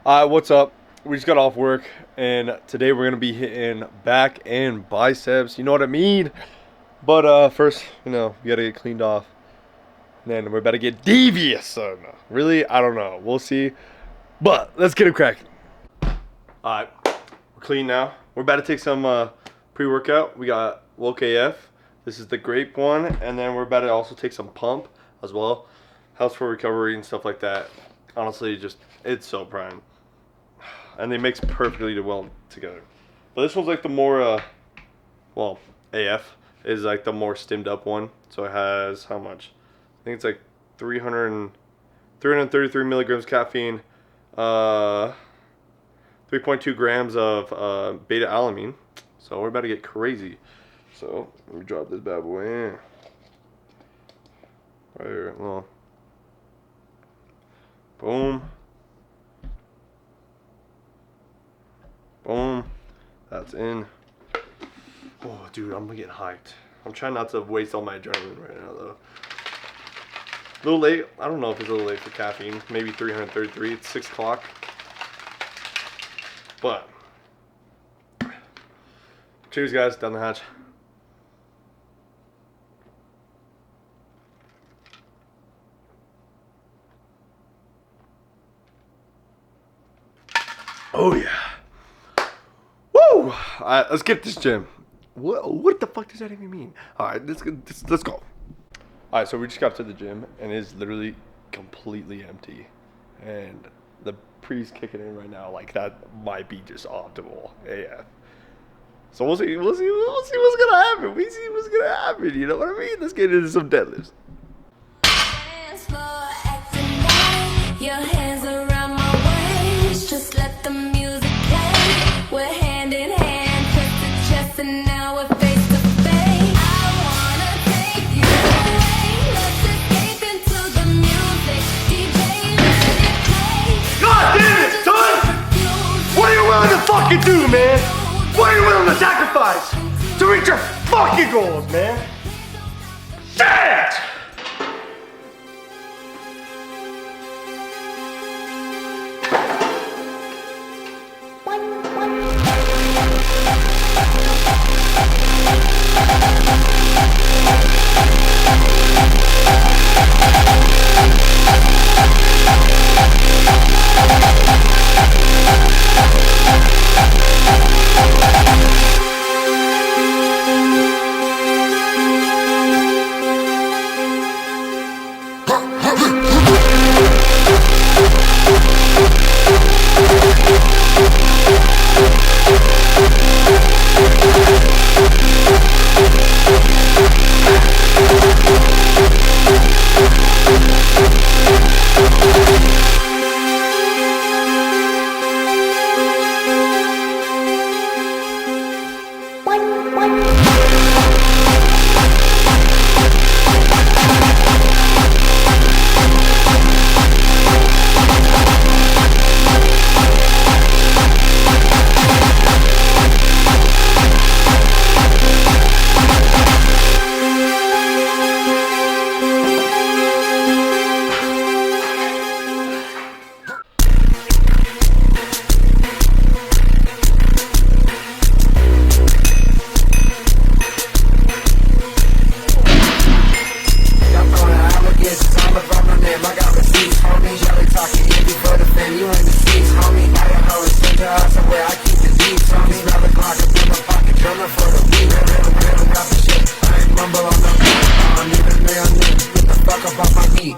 Alright, what's up? We just got off work and today we're gonna be hitting back and biceps, you know what I mean? But first, you gotta get cleaned off. And then we're about to get devious, son. Really? I don't know. We'll see. But let's get it cracking. Alright, we're clean now. We're about to take some pre-workout. We got Woke AF. This is the grape one, and then we're about to also take some pump as well. Helps for recovery and stuff like that. Honestly, it's so prime. And they mix perfectly well together. But this one's like the more, well, AF is like the more stimmed up one. So it has how much? I think it's like 333 milligrams caffeine, 3.2 grams of beta alanine. So we're about to get crazy. So let me drop this bad boy in. Right here, well. Boom. Boom. That's in. Oh, dude, I'm getting hyped. I'm trying not to waste all my adrenaline right now, though. A little late. I don't know if it's a little late for caffeine. Maybe 333. It's 6 o'clock. But cheers, guys. Down the hatch. Oh yeah. Woo! All right, let's get this gym. What the fuck does that even mean? All right, let's go. All right, so we just got to the gym and it's literally completely empty, and the pre's kicking in right now. Like that might be just optimal AF. So we'll see what's gonna happen. We see what's gonna happen. You know what I mean? Let's get into some deadlifts. Your hands around my waist, just let the music play. We're hand in hand, chest to chest, and now we're face to face. I wanna take you away, let's escape into the music. DJ, let it play. God damn it, son! What are you willing to fucking do, man? What are you willing to sacrifice to reach your fucking goals, man? Shit!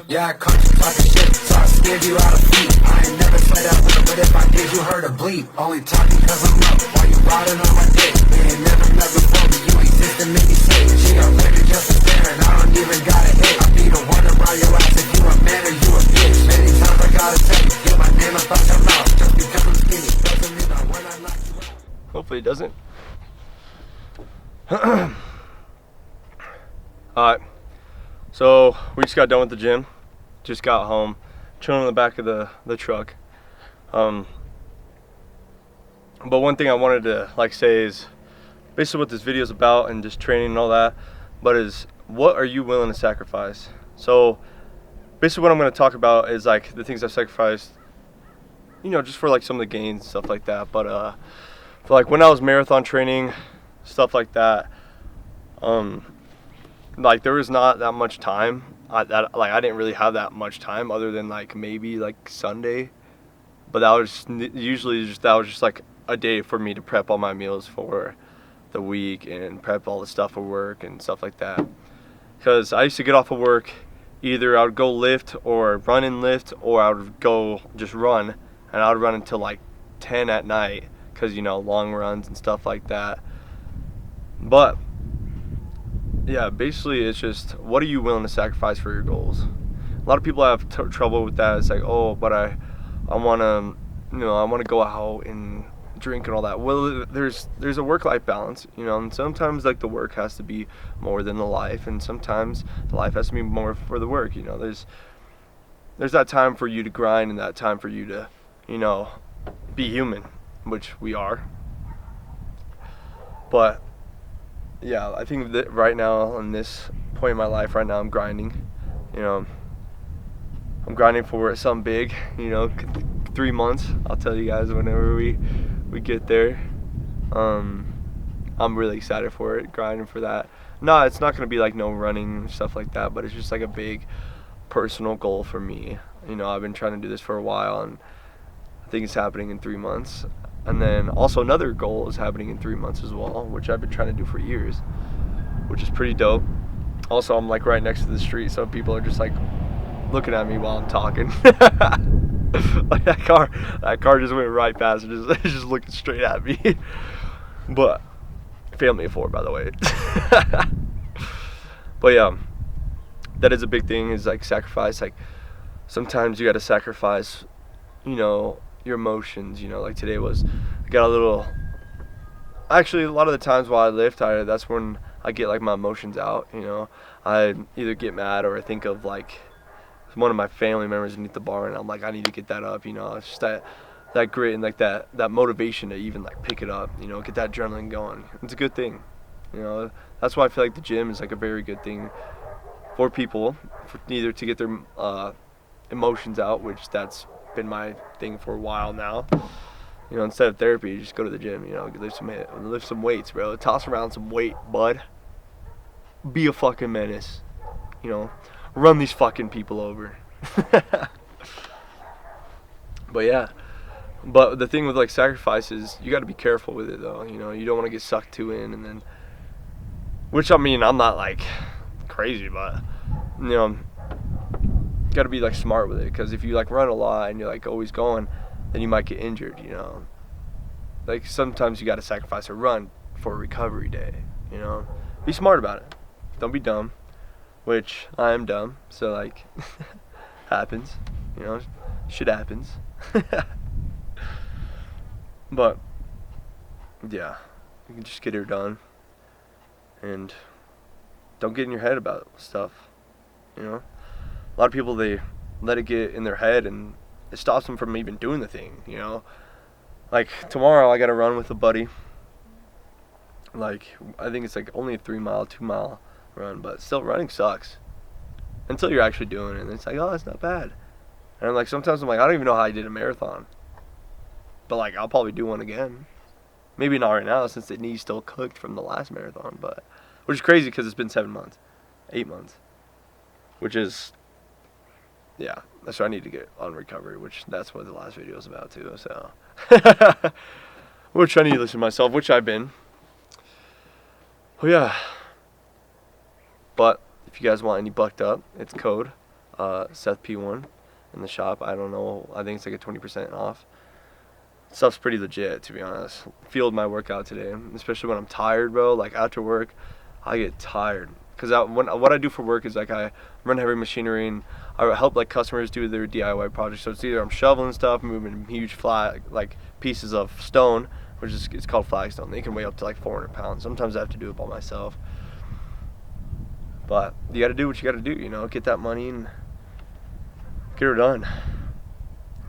Yeah, I caught you talking shit, so I scared you out of feet. I ain't never said that word, but if I did, you heard a bleep. Only talking cause I'm up, while you riding on my dick. We ain't never met before, but you exist and make me sick. She got later just a stare, and I don't even got a hit. I be the one around your ass if you a man or you a bitch. Many times I gotta tell you, get my name up out your mouth. Just because I'm skinny, doesn't mean I when I knock you out. Hopefully it doesn't. Alright, so we just got done with the gym. Just got home, chilling in the back of the truck. But one thing I wanted to say is basically what this video is about, and just training and all that, but is what are you willing to sacrifice So basically what I'm going to talk about is like the things I've sacrificed, just for like some of the gains and stuff like that. But for like when I was marathon training, stuff like that, like there was not that much time. I didn't really have that much time other than like maybe like Sunday, but that was just like a day for me to prep all my meals for the week and prep all the stuff for work and stuff like that. Because I used to get off of work, either I would go lift or run and lift, or I would go just run, and I would run until like 10 at night, because long runs and stuff like that. But yeah, basically it's just, what are you willing to sacrifice for your goals? A lot of people have trouble with that. It's like, oh, but I want to, I want to go out and drink and all that. Well, there's a work-life balance, and sometimes like the work has to be more than the life, and sometimes the life has to be more for the work. There's that time for you to grind and that time for you to, be human, which we are. But yeah, I think that right now, on this point in my life, right now I'm grinding. I'm grinding for something big. 3 months. I'll tell you guys whenever we get there. I'm really excited for it, grinding for that. No, it's not gonna be like no running and stuff like that, but it's just like a big personal goal for me. I've been trying to do this for a while, and I think it's happening in 3 months. And then also another goal is happening in 3 months as well, which I've been trying to do for years, which is pretty dope. Also, I'm like right next to the street, so people are just like looking at me while I'm talking. Like that car just went right past and just looking straight at me. But family of 4, by the way. But yeah, that is a big thing, is like sacrifice. Like sometimes you got to sacrifice, your emotions. Like today I got a little. Actually, a lot of the times while I lift, that's when I get like my emotions out. I either get mad or I think of like one of my family members beneath the bar, and I'm like, I need to get that up. It's just that grit and like that motivation to even like pick it up. Get that adrenaline going. It's a good thing. That's why I feel like the gym is like a very good thing for people, either to get their emotions out, which that's been my thing for a while now. Instead of therapy, you just go to the gym. Lift some weights, bro. Toss around some weight, bud. Be a fucking menace. Run these fucking people over. But yeah. But the thing with like sacrifices, you got to be careful with it though. You don't want to get sucked too in, and then, which I mean, I'm not like crazy, but got to be like smart with it, because if you like run a lot and you're like always going, then you might get injured. Like sometimes you got to sacrifice a run for a recovery day. Be smart about it. Don't be dumb. Which I am dumb, so like happens, shit happens. But yeah, you can just get her done, and don't get in your head about stuff. A lot of people, they let it get in their head and it stops them from even doing the thing. Like tomorrow I gotta run with a buddy. Like I think it's like only a 3-mile, 2-mile run, but still, running sucks until you're actually doing it, and it's like, oh, it's not bad. And I'm like, sometimes I'm like, I don't even know how I did a marathon, but like I'll probably do one again. Maybe not right now, since the knee's still cooked from the last marathon, but which is crazy because it's been 7 months, 8 months, which is, yeah, that's what I need to get on recovery, which that's what the last video is about too. So which I need to listen to myself, which I've been. Oh yeah. But if you guys want any bucked up, it's code Seth P1 in the shop. I don't know. I think it's like a 20% off. Stuff's pretty legit, to be honest. Fueled my workout today, especially when I'm tired, bro. Like after work, I get tired. Because what I do for work is like I run heavy machinery, and I help like customers do their DIY projects. So it's either I'm shoveling stuff, moving huge like pieces of stone, which is, it's called flagstone. They can weigh up to like 400 pounds. Sometimes I have to do it by myself. But you got to do what you got to do, get that money and get her done.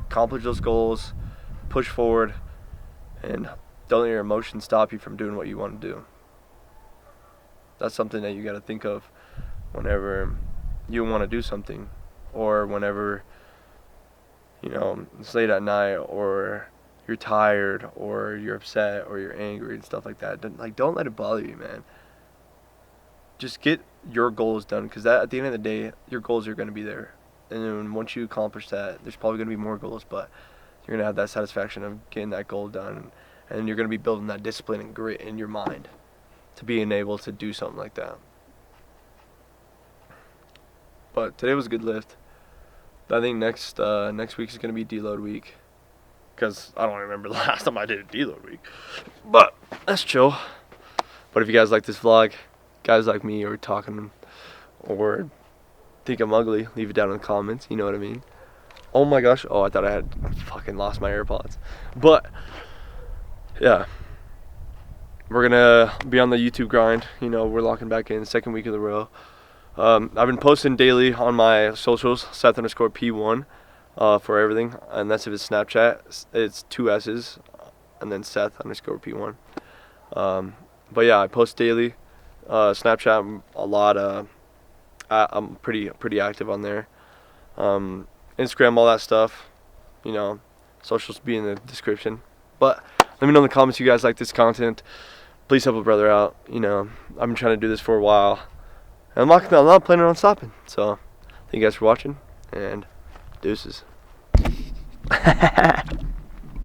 Accomplish those goals, push forward, and don't let your emotions stop you from doing what you want to do. That's something that you got to think of whenever you want to do something, or whenever, you know, it's late at night, or you're tired, or you're upset, or you're angry and stuff like that. Don't let it bother you, man. Just get your goals done, because that, at the end of the day, your goals are going to be there. And then once you accomplish that, there's probably going to be more goals, but you're going to have that satisfaction of getting that goal done. And you're going to be building that discipline and grit in your mind to being able to do something like that. But today was a good lift. I think next week is going to be deload week, because I don't remember the last time I did a deload week. But that's chill. But if you guys like this vlog, guys like me, or talking, or think I'm ugly, leave it down in the comments. You know what I mean? Oh my gosh. Oh, I thought I had fucking lost my AirPods. But yeah, we're gonna be on the YouTube grind. You know, we're locking back in, second week of the row. I've been posting daily on my socials, Seth_P1, for everything, and that's if it's Snapchat. It's 2 S's, and then Seth_P1. But yeah, I post daily. Snapchat a lot. I'm pretty active on there. Instagram, all that stuff. You know, socials be in the description. But let me know in the comments if you guys like this content. Please help a brother out. You know, I've been trying to do this for a while. And I'm not planning on stopping. So, thank you guys for watching, and deuces.